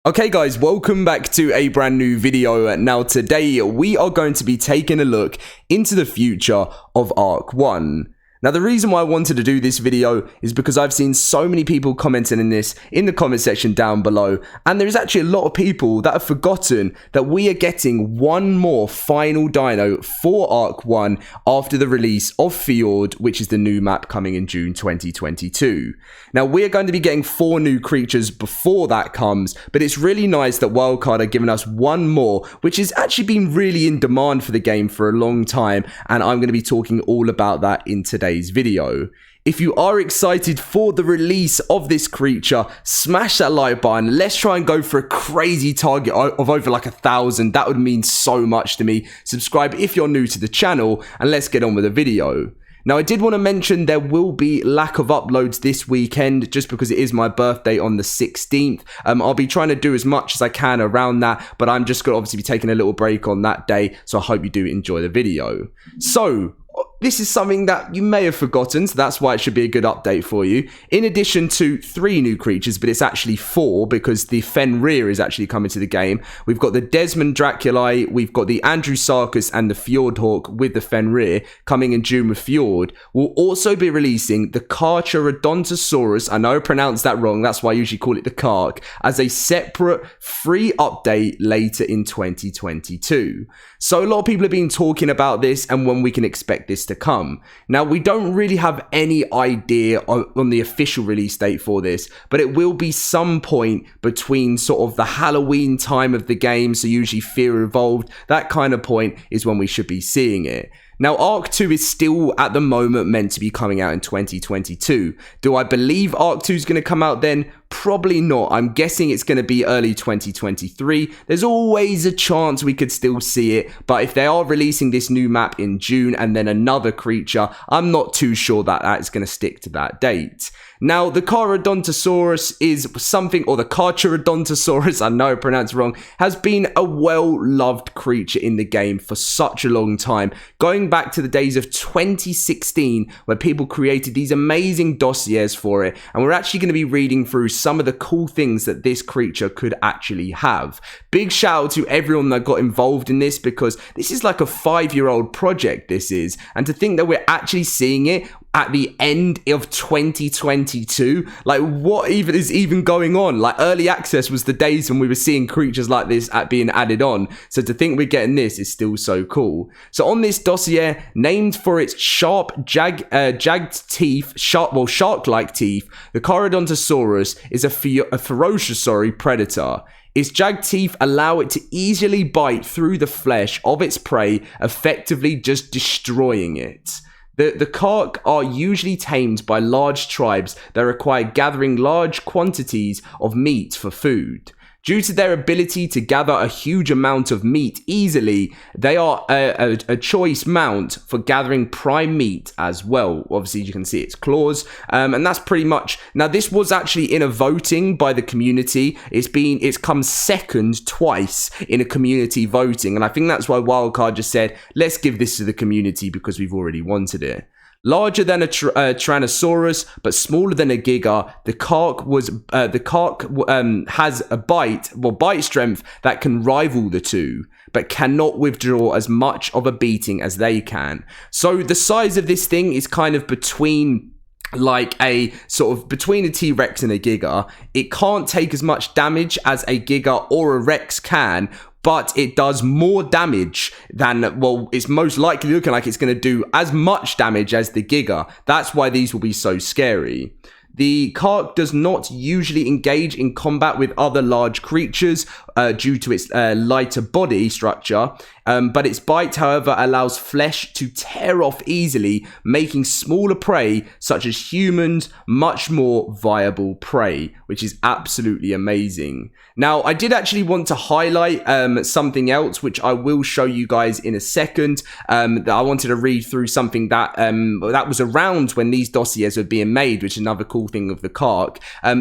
Okay guys, welcome back to a brand new video. Now today we are going to be taking a look into the future of ARK 1. Now the reason why I wanted to do this video is because I've seen so many people commenting in this in the comment section down below, and there's actually a lot of people that have forgotten that we are getting one more final dino for ARK 1 after the release of Fjord, which is the new map coming in June 2022. Now we're going to be getting 4 new creatures before that comes, but it's really nice that Wildcard are giving us one more, which has actually been really in demand for the game for a long time, and I'm going to be talking all about that in today's video. If you are excited for the release of this creature, smash that like button. Let's try and go for a crazy target of over like 1,000. That would mean so much to me. Subscribe if you're new to the channel, and let's get on with the video. Now, I did want to mention there will be lack of uploads this weekend just because it is my birthday on the 16th. I'll be trying to do as much as I can around that, but I'm just going to obviously be taking a little break on that day, so I hope you do enjoy the video. So, this is something that you may have forgotten, so that's why it should be a good update for you. In addition to 3 new creatures, but it's actually 4 because the Fenrir is actually coming to the game. We've got the Desmond Draculae, we've got the Andrewsarchus and the Fjordhawk with the Fenrir coming in June with Fjord. We'll also be releasing the Carcharodontosaurus, I know I pronounced that wrong, that's why I usually call it the Kark, as a separate free update later in 2022. So a lot of people have been talking about this and when we can expect this to come. Now, we don't really have any idea on the official release date for this, but it will be some point between sort of the Halloween time of the game, so usually Fear Evolved, that kind of point is when we should be seeing it. Now, ARK 2 is still, at the moment, meant to be coming out in 2022. Do I believe ARK 2 is going to come out then? Probably not. I'm guessing it's going to be early 2023. There's always a chance we could still see it, but if they are releasing this new map in June and then another creature, I'm not too sure that that's going to stick to that date. Now, the Carcharodontosaurus is something, or the Carcharodontosaurus, I know I pronounced it wrong, has been a well-loved creature in the game for such a long time, going back to the days of 2016, where people created these amazing dossiers for it, and we're actually going to be reading through some of the cool things that this creature could actually have. Big shout out to everyone that got involved in this, because this is like a 5-year-old project, this is, and to think that we're actually seeing it at the end of 2022, like what even is even going on? Like early access was the days when we were seeing creatures like this being added on, so to think we're getting this is still so cool. So on this dossier, named for its sharp jagged teeth, shark-like teeth, the Carcharodontosaurus is a ferocious predator. Its jagged teeth allow it to easily bite through the flesh of its prey, effectively just destroying it. The Kark are usually tamed by large tribes that require gathering large quantities of meat for food. Due to their ability to gather a huge amount of meat easily, they are a choice mount for gathering prime meat as well. Obviously, you can see its claws, and that's pretty much. Now, this was actually in a voting by the community. It's come second twice in a community voting, and I think that's why Wildcard just said, let's give this to the community because we've already wanted it. Larger than a Tyrannosaurus, but smaller than a Giga, the Kark has a bite strength that can rival the two, but cannot withdraw as much of a beating as they can. So the size of this thing is kind of between like a sort of between a T-Rex and a Giga. It can't take as much damage as a Giga or a Rex can, but it does more damage than, well, it's most likely looking like it's going to do as much damage as the Giga. That's why these will be so scary. The Kark does not usually engage in combat with other large creatures due to its lighter body structure, but its bite, however, allows flesh to tear off easily, making smaller prey, such as humans, much more viable prey, which is absolutely amazing. Now, I did actually want to highlight something else, which I will show you guys in a second, that I wanted to read through something that was around when these dossiers were being made, which is another cool thing of the Kark.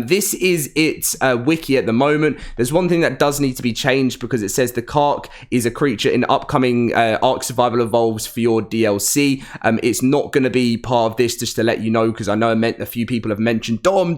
This is its wiki at the moment. There's one thing that does need to be changed because it says the Kark is a creature in upcoming ARK Survival Evolves for your DLC. It's not going to be part of this, just to let you know, because I know a few people have mentioned, Dom,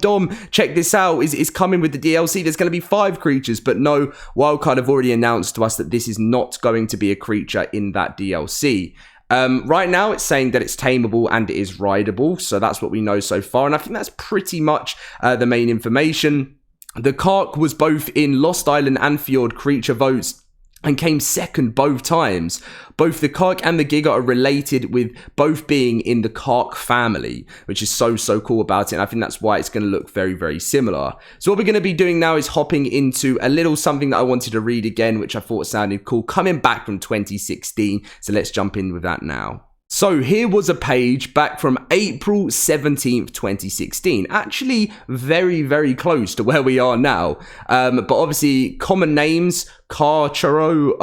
check this out. It's coming with the DLC. There's going to be 5 creatures, but no, Wildcard have already announced to us that this is not going to be a creature in that DLC. Right now, it's saying that it's tameable and it is rideable, so that's what we know so far, and I think that's pretty much the main information. The Kark was both in Lost Island and Fjord creature votes and came second both times. Both the Kark and the Giga are related, with both being in the Kark family, which is so cool about it, and I think that's why it's going to look very, very similar. So what we're going to be doing now is hopping into a little something that I wanted to read again, which I thought sounded cool, coming back from 2016, so let's jump in with that now. So here was a page back from April 17th, 2016. Actually, very, very close to where we are now. But obviously, common names, Carcharo,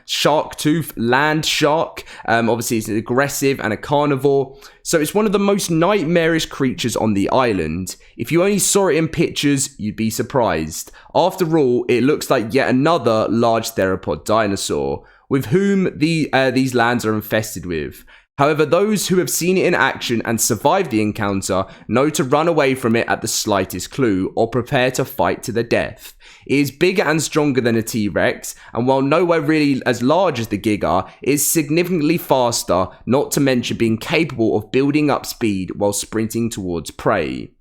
Sharktooth, Land Shark. Obviously, it's aggressive and a carnivore. So it's one of the most nightmarish creatures on the island. If you only saw it in pictures, you'd be surprised. After all, it looks like yet another large theropod dinosaur, with whom these lands are infested with. However, those who have seen it in action and survived the encounter know to run away from it at the slightest clue, or prepare to fight to the death. It is bigger and stronger than a T-Rex, and while nowhere really as large as the Giga, it is significantly faster, not to mention being capable of building up speed while sprinting towards prey.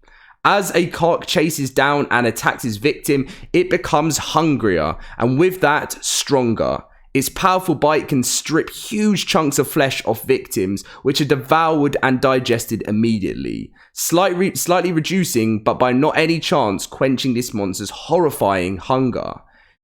As a Kark chases down and attacks its victim, it becomes hungrier, and with that, stronger. Its powerful bite can strip huge chunks of flesh off victims, which are devoured and digested immediately, slightly reducing, but by not any chance quenching this monster's horrifying hunger.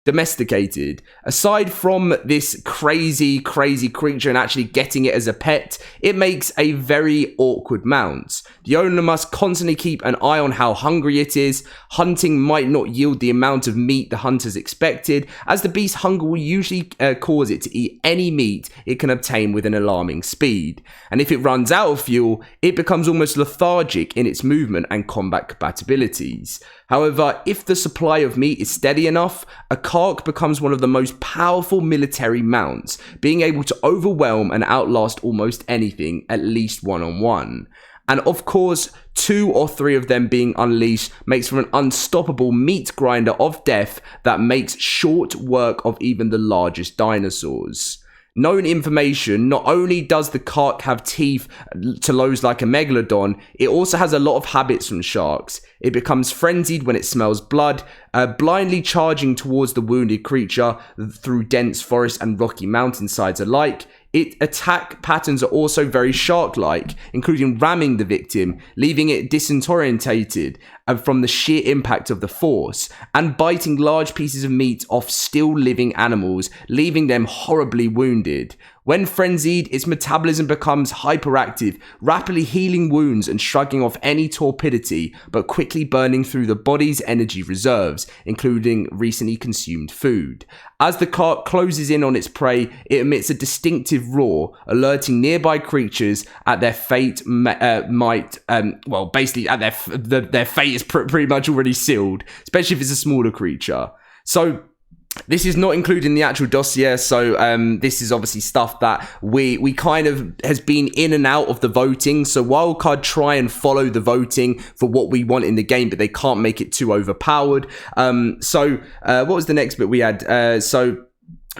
Domesticated. Aside from this crazy creature and actually getting it as a pet, it makes a very awkward mount. The owner must constantly keep an eye on how hungry it is. Hunting might not yield the amount of meat the hunters expected, as the beast's hunger will usually cause it to eat any meat it can obtain with an alarming speed. And if it runs out of fuel, it becomes almost lethargic in its movement and combat capabilities. However, if the supply of meat is steady enough, a Kark becomes one of the most powerful military mounts, being able to overwhelm and outlast almost anything, at least one-on-one. And of course, 2 or 3 of them being unleashed makes for an unstoppable meat grinder of death that makes short work of even the largest dinosaurs. Known information, not only does the Kark have teeth to those like a megalodon, it also has a lot of habits from sharks. It becomes frenzied when it smells blood, blindly charging towards the wounded creature through dense forest and rocky mountainsides alike. Its attack patterns are also very shark-like, including ramming the victim, leaving it disorientated from the sheer impact of the force, and biting large pieces of meat off still living animals, leaving them horribly wounded. When frenzied, its metabolism becomes hyperactive, rapidly healing wounds and shrugging off any torpidity, but quickly burning through the body's energy reserves, including recently consumed food. As the Kark closes in on its prey, it emits a distinctive roar, alerting nearby creatures at their fate basically at their fate is pretty much already sealed, especially if it's a smaller creature. So this is not included in the actual dossier, so this is obviously stuff that we kind of has been in and out of the voting. So Wildcard try and follow the voting for what we want in the game, but they can't make it too overpowered. What was the next bit we had?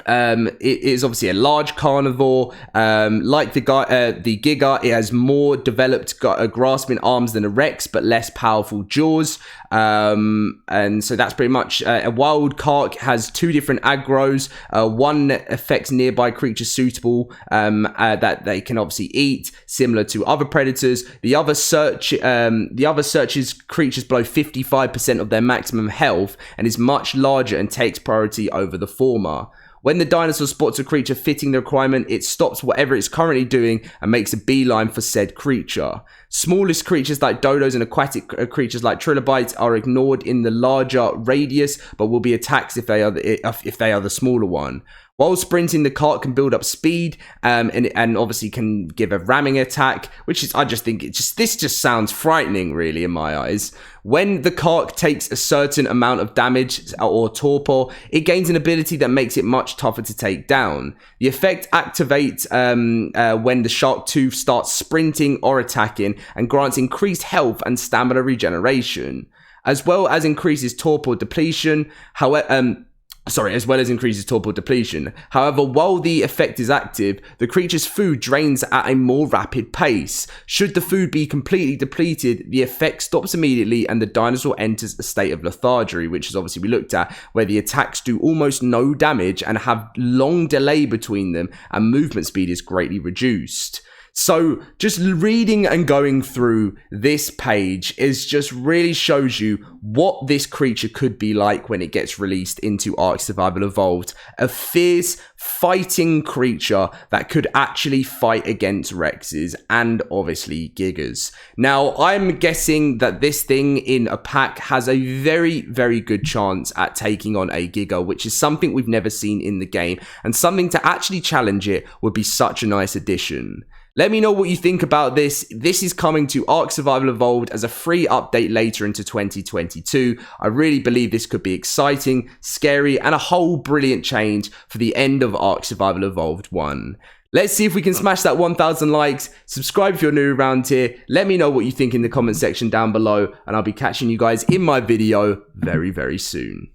It is obviously a large carnivore. Like the Giga, it has more developed grasping arms than a Rex, but less powerful jaws. And so that's pretty much a wild Kark has 2 different aggros. One affects nearby creatures suitable that they can obviously eat, similar to other predators. The other searches creatures below 55% of their maximum health and is much larger and takes priority over the former. When the dinosaur spots a creature fitting the requirement, it stops whatever it's currently doing and makes a beeline for said creature. Smallest creatures like dodos and aquatic creatures like trilobites are ignored in the larger radius, but will be attacked if they are the smaller one. While sprinting, the cart can build up speed and obviously can give a ramming attack, which is, I just think, this just sounds frightening, really, in my eyes. When the cart takes a certain amount of damage or torpor, it gains an ability that makes it much tougher to take down. The effect activates when the shark tooth starts sprinting or attacking and grants increased health and stamina regeneration, as well as increases torpor depletion. However, while the effect is active, the creature's food drains at a more rapid pace. Should the food be completely depleted, the effect stops immediately and the dinosaur enters a state of lethargy, which is obviously we looked at, where the attacks do almost no damage and have long delay between them and movement speed is greatly reduced. So just reading and going through this page is just really shows you what this creature could be like when it gets released into ARK Survival Evolved. A fierce fighting creature that could actually fight against Rexes and obviously Gigas. Now, I'm guessing that this thing in a pack has a very, very good chance at taking on a Giga, which is something we've never seen in the game, and something to actually challenge it would be such a nice addition. Let me know what you think about this. This is coming to ARK Survival Evolved as a free update later into 2022. I really believe this could be exciting, scary, and a whole brilliant change for the end of ARK Survival Evolved 1. Let's see if we can smash that 1,000 likes. Subscribe if you're new around here. Let me know what you think in the comment section down below, and I'll be catching you guys in my video very, very soon.